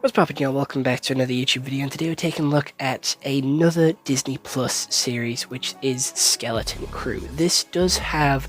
What's poppin', y'all? Welcome back to another YouTube video, and today we're taking a look at another Disney Plus series, which is Skeleton Crew. This does have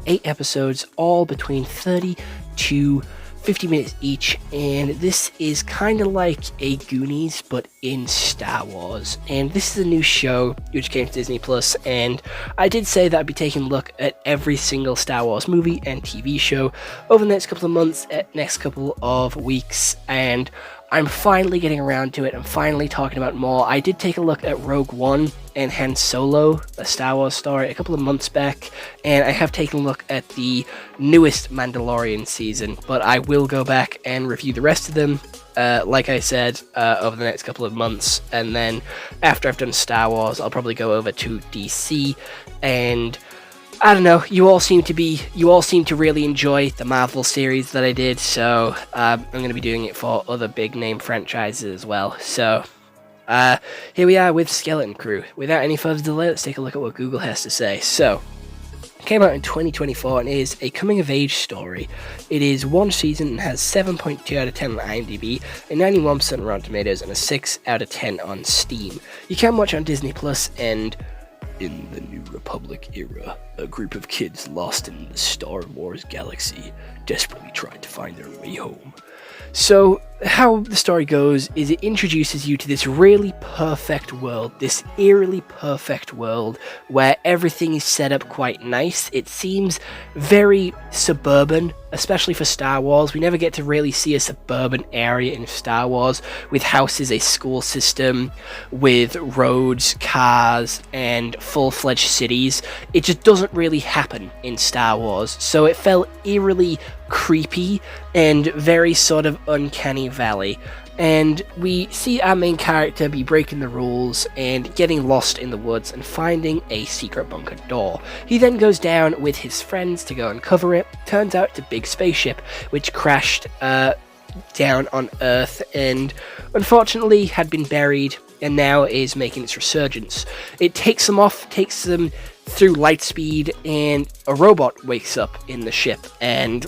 8 episodes, all between 30 to 50 minutes each, and this is kind of like a Goonies, but in Star Wars. And this is a new show which came to Disney Plus, and I did say that I'd be taking a look at every single Star Wars movie and TV show over the next couple of months, next couple of weeks, and I'm finally getting around to it. I'm finally talking about more. I did take a look at Rogue One and Han Solo, a Star Wars story, a couple of months back, and I have taken a look at the newest Mandalorian season, but I will go back and review the rest of them, like I said, over the next couple of months, and then after I've done Star Wars, I'll probably go over to DC, and I don't know, you all seem to really enjoy the Marvel series that I did, so I'm going to be doing it for other big name franchises as well. So here we are with Skeleton Crew. Without any further delay, let's take a look at what Google has to say. So, it came out in 2024 and is a coming of age story. It is one season and has 7.2 out of 10 on IMDb, a 91% on Rotten Tomatoes, and a 6 out of 10 on Steam. You can watch on Disney Plus, and in the New Republic era, a group of kids lost in the Star Wars galaxy desperately tried to find their way home. So, how the story goes is it introduces you to this really perfect world, this eerily perfect world, where everything is set up quite nice. It seems very suburban, especially for Star Wars. We never get to really see a suburban area in Star Wars, with houses, a school system, with roads, cars, and full-fledged cities. It just doesn't really happen in Star Wars, so it felt eerily creepy and very sort of uncanny valley. And we see our main character be breaking the rules and getting lost in the woods and finding a secret bunker door. He then goes down with his friends to go uncover it. Turns out it's a big spaceship which crashed down on Earth and unfortunately had been buried and now is making its resurgence. It takes them through light speed, and a robot wakes up in the ship and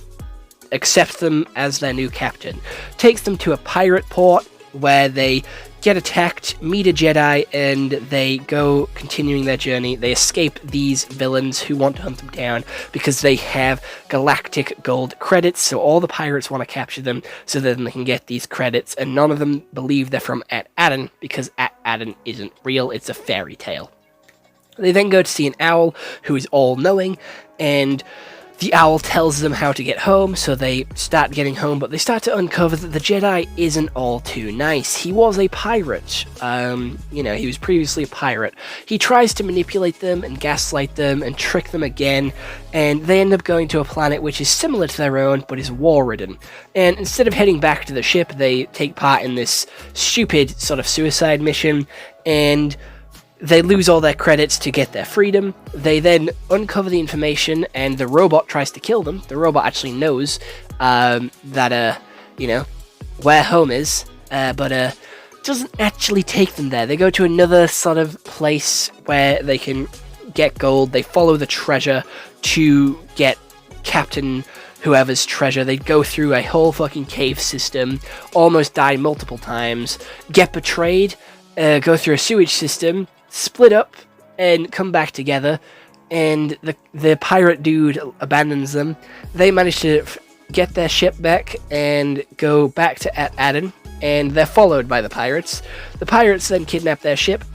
accepts them as their new captain. Takes them to a pirate port where they get attacked, meet a Jedi, and they go continuing their journey. They escape these villains who want to hunt them down because they have galactic gold credits, so all the pirates want to capture them so that they can get these credits, and none of them believe they're from At-Aden because At-Aden isn't real, it's a fairy tale. They then go to see an owl who is all-knowing, and the owl tells them how to get home, so they start getting home, but they start to uncover that the Jedi isn't all too nice. He was a pirate. He was previously a pirate. He tries to manipulate them and gaslight them and trick them again, and they end up going to a planet which is similar to their own, but is war-ridden. And instead of heading back to the ship, they take part in this stupid sort of suicide mission, and they lose all their credits to get their freedom. They then uncover the information, and the robot tries to kill them. The robot actually knows where home is, but doesn't actually take them there. They go to another sort of place where they can get gold. They follow the treasure to get Captain whoever's treasure. They go through a whole fucking cave system, almost die multiple times, get betrayed, go through a sewage system, split up and come back together, and the pirate dude abandons them. They manage to get their ship back and go back to At-Aden, and they're followed by the pirates. The pirates then kidnap their ship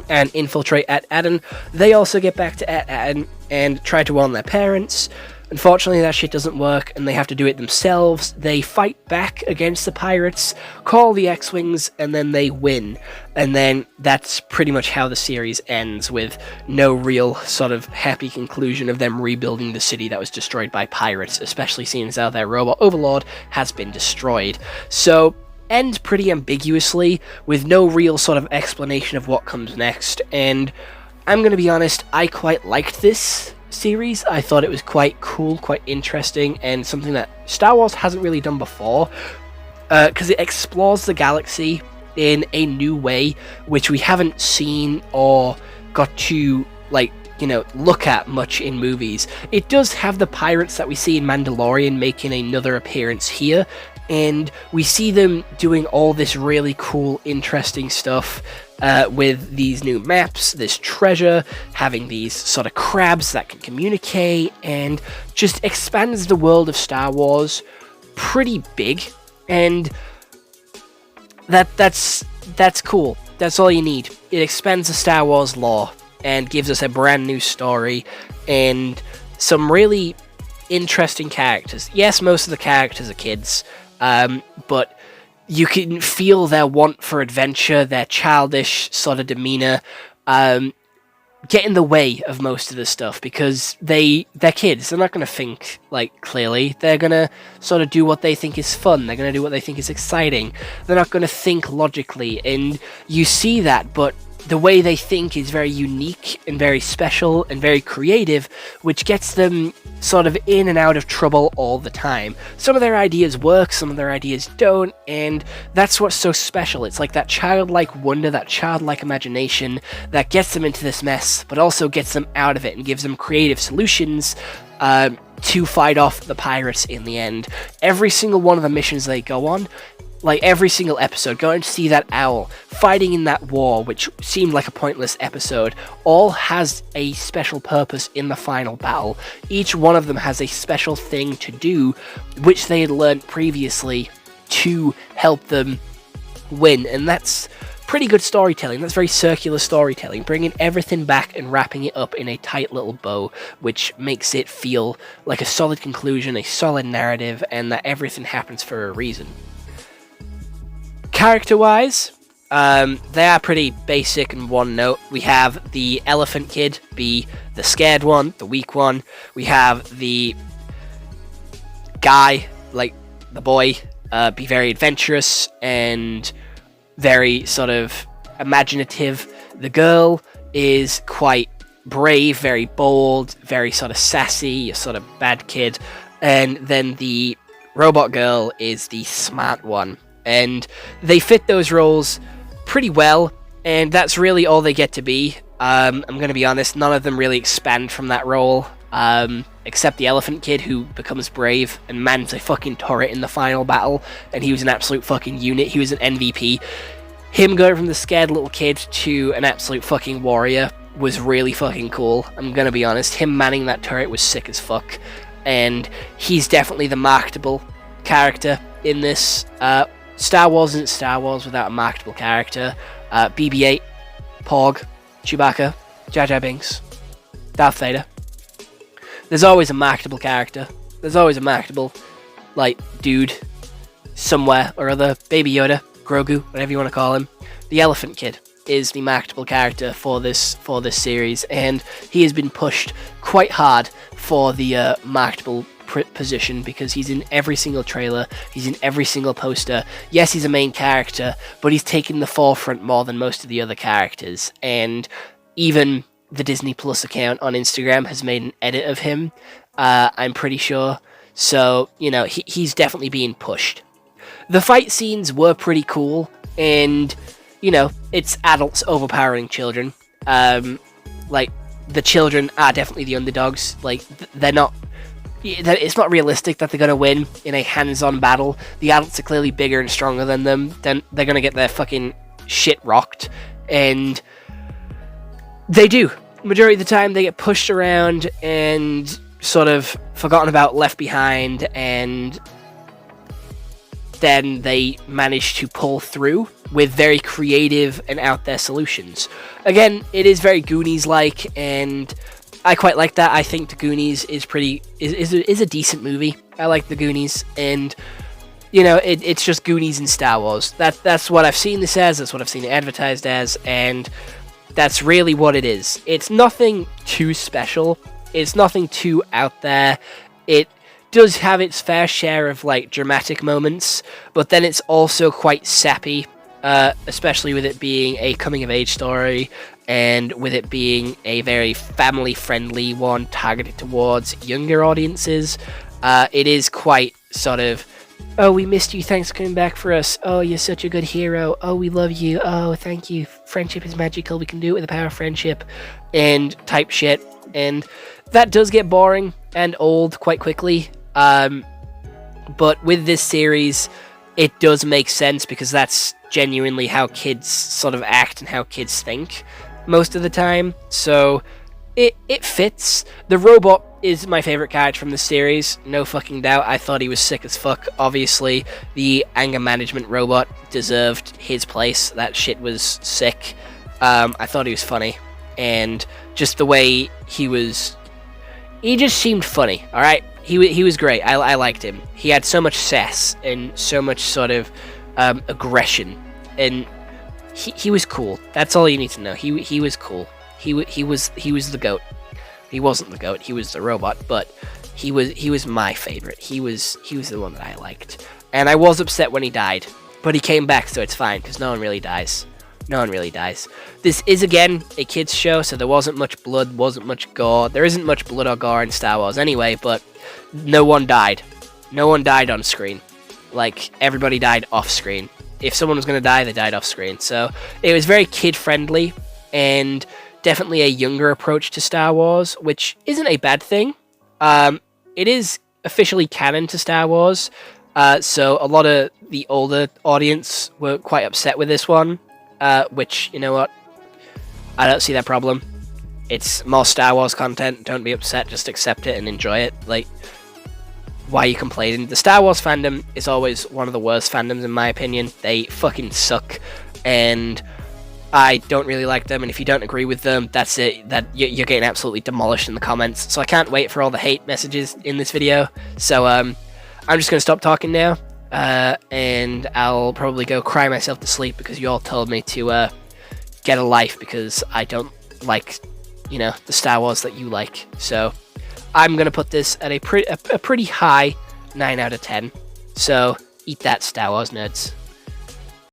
and infiltrate At-Aden. They also get back to At-Aden and try to warn their parents. Unfortunately, that shit doesn't work, and they have to do it themselves. They fight back against the pirates, call the X-Wings, and then they win. And then that's pretty much how the series ends, with no real sort of happy conclusion of them rebuilding the city that was destroyed by pirates, especially seeing as how their robot overlord has been destroyed. So, ends pretty ambiguously, with no real sort of explanation of what comes next. And I'm going to be honest, I quite liked this series. I thought it was quite cool, quite interesting, and something that Star Wars hasn't really done before, because it explores the galaxy in a new way, which we haven't seen or got to look at much in movies. It does have the pirates that we see in Mandalorian making another appearance here, And we see them doing all this really cool, interesting stuff with these new maps, this treasure, having these sort of crabs that can communicate, and just expands the world of Star Wars pretty big. And that's cool. That's all you need. It expands the Star Wars lore and gives us a brand new story and some really interesting characters. Yes, most of the characters are kids, but you can feel their want for adventure, their childish sort of demeanor, get in the way of most of the stuff because they're kids. They're not going to think clearly. They're going to sort of do what they think is fun. They're going to do what they think is exciting. They're not going to think logically, and you see that, but the way they think is very unique and very special and very creative, which gets them sort of in and out of trouble all the time. Some of their ideas work, some of their ideas don't, and that's what's so special. It's like that childlike wonder, that childlike imagination that gets them into this mess, but also gets them out of it and gives them creative solutions to fight off the pirates in the end. Every single one of the missions they go on, every single episode, going to see that owl, fighting in that war, which seemed like a pointless episode, all has a special purpose in the final battle. Each one of them has a special thing to do, which they had learned previously to help them win, and that's pretty good storytelling. That's very circular storytelling, bringing everything back and wrapping it up in a tight little bow, which makes it feel like a solid conclusion, a solid narrative, and that everything happens for a reason. Character-wise, they are pretty basic and one note. We have the elephant kid be the scared one, the weak one. We have the guy, the boy, be very adventurous and very sort of imaginative. The girl is quite brave, very bold, very sort of sassy, a sort of bad kid. And then the robot girl is the smart one. And they fit those roles pretty well, and that's really all they get to be. I'm going to be honest, none of them really expand from that role, except the elephant kid, who becomes brave and mans a fucking turret in the final battle, and he was an absolute fucking unit. He was an MVP. Him going from the scared little kid to an absolute fucking warrior was really fucking cool. I'm going to be honest, him manning that turret was sick as fuck, and he's definitely the marketable character in this. Star Wars isn't Star Wars without a marketable character. BB-8, Porg, Chewbacca, Jar Jar Binks, Darth Vader. There's always a marketable character. There's always a marketable, dude somewhere or other. Baby Yoda, Grogu, whatever you want to call him. The Elephant Kid is the marketable character for this series, and he has been pushed quite hard for the marketable position because he's in every single trailer, he's in every single poster. Yes, he's a main character, but he's taken the forefront more than most of the other characters, and even the Disney Plus account on Instagram has made an edit of him, I'm pretty sure. So, he's definitely being pushed. The fight scenes were pretty cool, and, it's adults overpowering children. The children are definitely the underdogs. They're not... It's not realistic that they're going to win in a hands-on battle. The adults are clearly bigger and stronger than them. Then they're going to get their fucking shit rocked. And they do. Majority of the time, they get pushed around and sort of forgotten about, left behind, and then they manage to pull through with very creative and out-there solutions. Again, it is very Goonies-like, and I quite like that. I think the Goonies is a decent movie. I like the Goonies, and it's just Goonies in Star Wars. That's what I've seen this as. That's what I've seen it advertised as, and that's really what it is. It's nothing too special. It's nothing too out there. It does have its fair share of dramatic moments, but then it's also quite sappy, especially with it being a coming-of-age story. And with it being a very family-friendly one targeted towards younger audiences, it is quite sort of, oh, we missed you, thanks for coming back for us, oh, you're such a good hero, oh, we love you, oh, thank you, friendship is magical, we can do it with the power of friendship, and type shit. And that does get boring and old quite quickly. But with this series, it does make sense because that's genuinely how kids sort of act and how kids think most of the time. So it fits. The robot is my favorite character from the series, no fucking doubt. I thought he was sick as fuck. Obviously, the anger management robot deserved his place. That shit was sick. I thought he was funny, and just the way he just seemed funny. All right, he was great. I liked him. He had so much sass and so much sort of aggression, and he was cool. That's all you need to know. He was cool. He was the goat. He wasn't the goat. He was the robot, but he was my favorite. He was the one that I liked, and I was upset when he died, but he came back, so it's fine because no one really dies. No one really dies. This is, again, a kids show, so there wasn't much blood, wasn't much gore. There isn't much blood or gore in Star Wars anyway, but no one died. No one died on screen. Like, everybody died off screen. If someone was going to die, they died off screen. So it was very kid-friendly, and definitely a younger approach to Star Wars, which isn't a bad thing. It is officially canon to Star Wars, so a lot of the older audience were quite upset with this one. Which, you know what, I don't see that problem. It's more Star Wars content, don't be upset, just accept it and enjoy it. Like, why are you complaining? The Star Wars fandom is always one of the worst fandoms in my opinion. They fucking suck, and I don't really like them, and if you don't agree with them, that's it. You're getting absolutely demolished in the comments, so I can't wait for all the hate messages in this video. So, I'm just gonna stop talking now. And I'll probably go cry myself to sleep because you all told me to get a life because I don't like, the Star Wars that you like. So I'm gonna put this at a pretty high 9 out of 10. So eat that, Star Wars nerds.